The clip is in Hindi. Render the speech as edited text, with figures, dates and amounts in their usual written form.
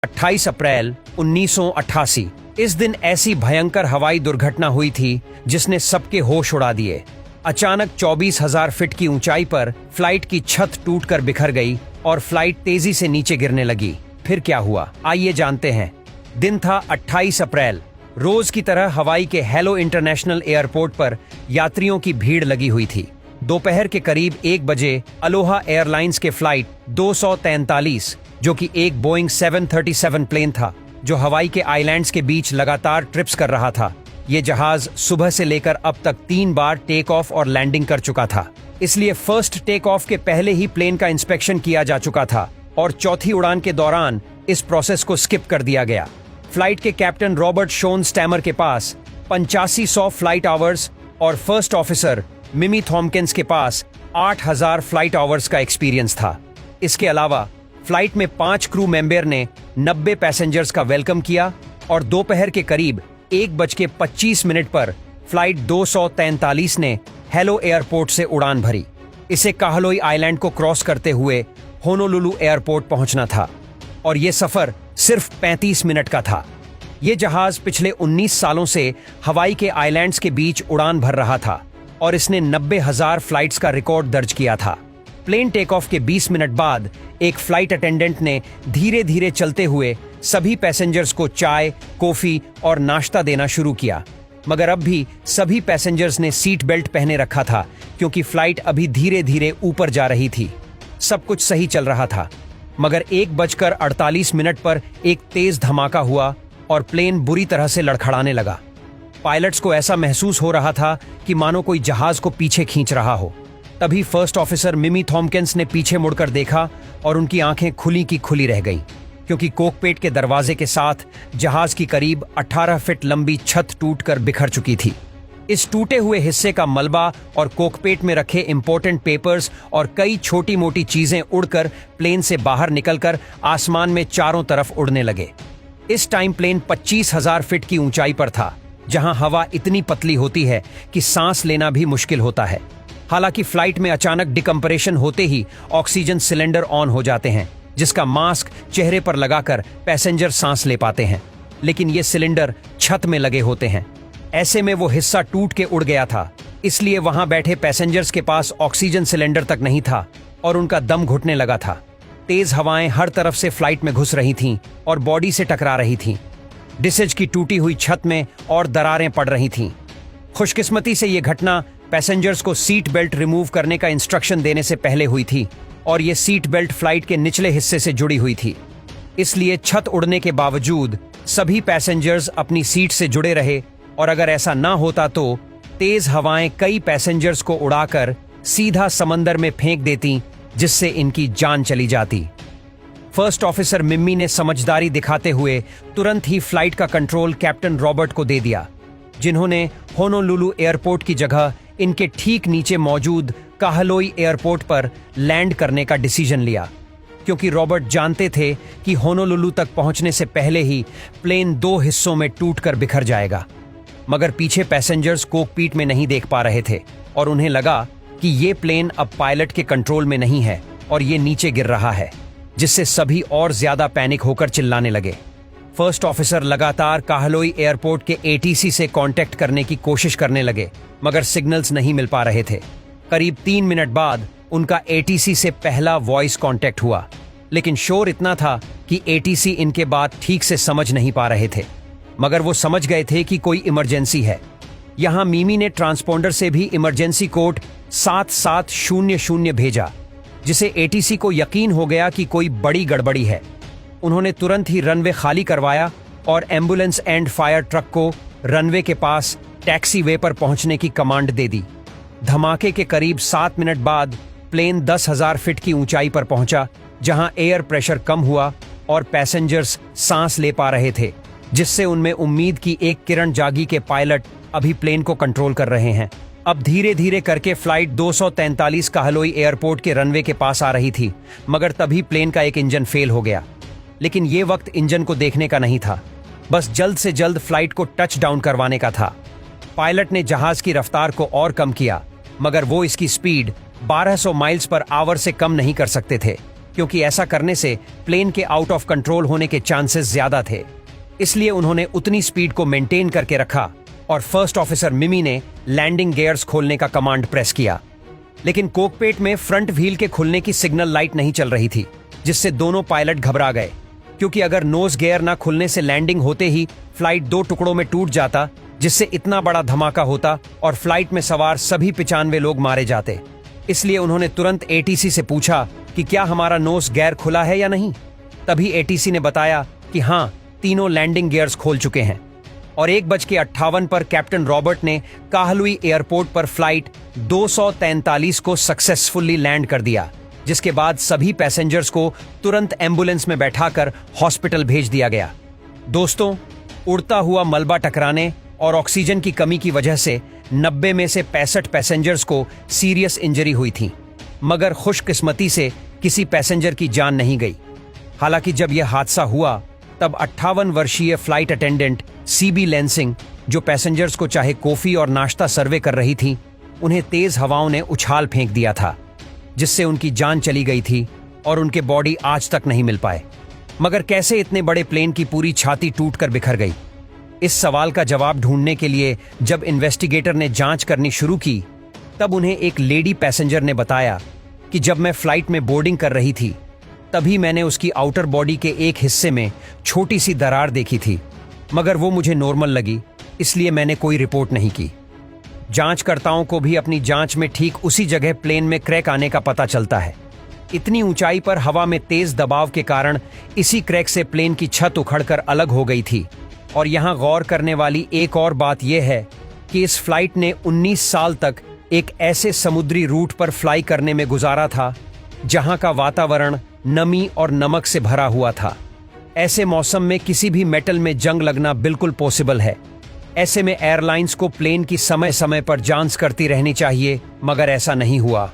28 अप्रैल 1988। इस दिन ऐसी भयंकर हवाई दुर्घटना हुई थी जिसने सबके होश उड़ा दिए। अचानक 24,000 फीट की ऊंचाई पर फ्लाइट की छत टूटकर बिखर गई और फ्लाइट तेजी से नीचे गिरने लगी। फिर क्या हुआ, आइए जानते हैं। दिन था 28 अप्रैल। रोज की तरह हवाई के हेलो इंटरनेशनल एयरपोर्ट पर यात्रियों की भीड़ लगी हुई थी। दोपहर के करीब 1 बजे अलोहा एयरलाइंस के फ्लाइट 243, जो कि एक बोइंग 737 प्लेन था, जो हवाई के आइलैंड्स के बीच लगातार ट्रिप्स कर रहा था। ये जहाज सुबह से लेकर अब तक 3 बार टेक ऑफ और लैंडिंग कर चुका था, इसलिए फर्स्ट टेक ऑफ के पहले ही प्लेन का इंस्पेक्शन किया जा चुका था और चौथी उड़ान के दौरान इस प्रोसेस को स्किप कर दिया गया। फ्लाइट के कैप्टन रॉबर्ट शोन स्टैमर के पास 8500 फ्लाइट आवर्स और फर्स्ट ऑफिसर मिमी थॉम्किंस के पास 8000 फ्लाइट आवर्स का एक्सपीरियंस था। इसके अलावा फ्लाइट में 5 क्रू मेंबर ने 90 पैसेंजर्स का वेलकम किया और दोपहर के करीब 1:25 पर फ्लाइट 243 ने हेलो एयरपोर्ट से उड़ान भरी। इसे काहलोई आइलैंड को क्रॉस करते हुए होनोलुलु एयरपोर्ट पहुंचना था और यह सफर सिर्फ 35 मिनट का था। यह जहाज पिछले 19 सालों से हवाई के आइलैंड्स के बीच उड़ान भर रहा था और इसने 90,000 फ्लाइट्स का रिकॉर्ड दर्ज किया था। प्लेन टेक ऑफ के 20 मिनट बाद एक फ्लाइट अटेंडेंट ने धीरे धीरे चलते हुए सभी पैसेंजर्स को चाय, कॉफी और नाश्ता देना शुरू किया, मगर अब भी सभी पैसेंजर्स ने सीट बेल्ट पहने रखा था क्योंकि फ्लाइट अभी धीरे धीरे ऊपर जा रही थी। सब कुछ सही चल रहा था, मगर 1:48 पर एक तेज धमाका हुआ और प्लेन बुरी तरह से लड़खड़ाने लगा। पायलट्स को ऐसा महसूस हो रहा था कि मानो कोई जहाज को पीछे खींच रहा हो। तभी फर्स्ट ऑफिसर मिमी थॉम्किंस ने पीछे मुड़कर देखा और उनकी आंखें खुली की खुली रह गईं, क्योंकि कोकपेट के दरवाजे के साथ जहाज की करीब 18 फीट लंबी छत टूटकर बिखर चुकी थी। इस टूटे हुए हिस्से का मलबा और कोकपेट में रखे इंपॉर्टेंट पेपर्स और कई छोटी मोटी चीजें उड़कर प्लेन से बाहर निकलकर आसमान में चारों तरफ उड़ने लगे। इस टाइम प्लेन 25,000 फीट की ऊंचाई पर था, जहां हवा इतनी पतली होती है कि सांस लेना भी मुश्किल होता है। हालांकि फ्लाइट में अचानक डिकम्प्रेशन होते ही ऑक्सीजन सिलेंडर ऑन हो जाते हैं, जिसका मास्क चेहरे पर लगाकर पैसेंजर सांस ले पाते हैं, लेकिन ये सिलेंडर छत में लगे होते हैं। ऐसे में वो हिस्सा टूट के उड़ गया था, इसलिए वहां बैठे पैसेंजर्स के पास ऑक्सीजन सिलेंडर तक नहीं था और उनका दम घुटने लगा था। तेज हवाएं हर तरफ से फ्लाइट में घुस रही थीं और बॉडी से टकरा रही थीं। डिसेज की टूटी हुई छत में और दरारें पड़ रही थीं। खुशकिस्मती से यह घटना पैसेंजर्स को सीट बेल्ट रिमूव करने का इंस्ट्रक्शन देने से पहले हुई थी और ये सीट बेल्ट फ्लाइट के निचले हिस्से से जुड़ी हुई थी। इसलिए छत उड़ने के बावजूद सभी पैसेंजर्स अपनी सीट से जुड़े रहे और अगर ऐसा ना होता तो तेज हवाएं कई पैसेंजर्स को उड़ाकर सीधा समंदर में फेंक देती, जिससे इनकी जान चली जाती। फर्स्ट ऑफिसर मिम्मी ने समझदारी दिखाते हुए तुरंत ही फ्लाइट का कंट्रोल कैप्टन रॉबर्ट को दे दिया, जिन्होंने होनोलुलु एयरपोर्ट की जगह इनके ठीक नीचे मौजूद काहलोई एयरपोर्ट पर लैंड करने का डिसीजन लिया, क्योंकि रॉबर्ट जानते थे कि होनोलुलु तक पहुंचने से पहले ही प्लेन 2 हिस्सों में टूटकर बिखर जाएगा। मगर पीछे पैसेंजर्स कोकपीट में नहीं देख पा रहे थे और उन्हें लगा कि ये प्लेन अब पायलट के कंट्रोल में नहीं है और ये नीचे गिर रहा है, जिससे सभी और ज्यादा पैनिक होकर चिल्लाने लगे। फर्स्ट ऑफिसर लगातार काहलोई एयरपोर्ट के एटीसी से कांटेक्ट करने की कोशिश करने लगे, मगर सिग्नल्स नहीं मिल पा रहे थे। करीब 3 मिनट बाद उनका एटीसी से पहला वॉइस कांटेक्ट हुआ, लेकिन शोर इतना था कि एटीसी इनके बात ठीक से समझ नहीं पा रहे थे, मगर वो समझ गए थे कि कोई इमरजेंसी है। यहां मिमी ने ट्रांसपोंडर से भी इमरजेंसी कोड 7700 भेजा, जिसे एटीसी को यकीन हो गया कि कोई बड़ी गड़बड़ी है। उन्होंने तुरंत ही रनवे खाली करवाया और एम्बुलेंस एंड फायर ट्रक को रनवे के पास टैक्सी वे पर पहुंचने की कमांड दे दी। धमाके के करीब 7 मिनट बाद प्लेन 10,000 फीट की ऊंचाई पर पहुंचा, जहां एयर प्रेशर कम हुआ और पैसेंजर्स सांस ले पा रहे थे, जिससे उनमें उम्मीद की एक किरण जागी के पायलट अभी प्लेन को कंट्रोल कर रहे हैं। अब धीरे धीरे करके फ्लाइट 243 काहलोई एयरपोर्ट के रनवे के पास आ रही थी, मगर तभी प्लेन का एक इंजन फेल हो गया। लेकिन ये वक्त इंजन को देखने का नहीं था, बस जल्द से जल्द फ्लाइट को टच डाउन करवाने का था। पायलट ने जहाज की रफ्तार को और कम किया, मगर वो इसकी स्पीड 1200 माइल्स पर आवर से कम नहीं कर सकते थे, क्योंकि ऐसा करने से प्लेन के आउट ऑफ कंट्रोल होने के चांसेस ज्यादा थे। इसलिए उन्होंने उतनी स्पीड को मेंटेन करके रखा और फर्स्ट ऑफिसर मिमी ने लैंडिंग गियर्स खोलने का कमांड प्रेस किया। लेकिन कोकपेट में फ्रंट व्हील के खुलने की सिग्नल लाइट नहीं चल रही थी, जिससे दोनों पायलट घबरा गए, क्योंकि अगर नोज गियर ना खुलने से लैंडिंग होते ही फ्लाइट 2 टुकड़ों में टूट जाता, जिससे इतना बड़ा धमाका होता और फ्लाइट में सवार सभी 95 लोग मारे जाते। इसलिए उन्होंने तुरंत एटीसी से पूछा कि क्या हमारा नोज गियर खुला है या नहीं। तभी एटीसी ने बताया कि हाँ, तीनों लैंडिंग गियर्स खोल चुके हैं। और 1:58 पर कैप्टन रॉबर्ट ने काहलुई एयरपोर्ट पर फ्लाइट 243 को सक्सेसफुली लैंड कर दिया, जिसके बाद सभी पैसेंजर्स को तुरंत एम्बुलेंस में बैठाकर हॉस्पिटल भेज दिया गया। दोस्तों, उड़ता हुआ मलबा टकराने और ऑक्सीजन की कमी की वजह से 90 में से 65 पैसेंजर्स को सीरियस इंजरी हुई थी, मगर खुशकिस्मती से किसी पैसेंजर की जान नहीं गई। हालांकि जब यह हादसा हुआ तब 58 वर्षीय फ्लाइट अटेंडेंट सीबी लेंसिंग, जो पैसेंजर्स को चाहे कॉफी और नाश्ता सर्वे कर रही थी, उन्हें तेज हवाओं ने उछाल फेंक दिया था, जिससे उनकी जान चली गई थी और उनके बॉडी आज तक नहीं मिल पाए। मगर कैसे इतने बड़े प्लेन की पूरी छाती टूटकर बिखर गई? इस सवाल का जवाब ढूंढने के लिए जब इन्वेस्टिगेटर ने जांच करनी शुरू की, तब उन्हें एक लेडी पैसेंजर ने बताया कि जब मैं फ्लाइट में बोर्डिंग कर रही थी, तभी मैंने उसकी आउटर बॉडी के एक हिस्से में छोटी सी दरार देखी थी, मगर वो मुझे नॉर्मल लगी, इसलिए मैंने कोई रिपोर्ट नहीं की। जांचकर्ताओं को भी अपनी जांच में ठीक उसी जगह प्लेन में क्रैक आने का पता चलता है। इतनी ऊंचाई पर हवा में तेज दबाव के कारण इसी क्रैक से प्लेन की छत उखड़कर अलग हो गई थी। और यहां गौर करने वाली एक और बात यह है कि इस फ्लाइट ने 19 साल तक एक ऐसे समुद्री रूट पर फ्लाई करने में गुजारा था जहां का वातावरण नमी और नमक से भरा हुआ था। ऐसे मौसम में किसी भी मेटल में जंग लगना बिल्कुल पॉसिबल है। ऐसे में एयरलाइंस को प्लेन की समय समय पर जांच करती रहनी चाहिए, मगर ऐसा नहीं हुआ।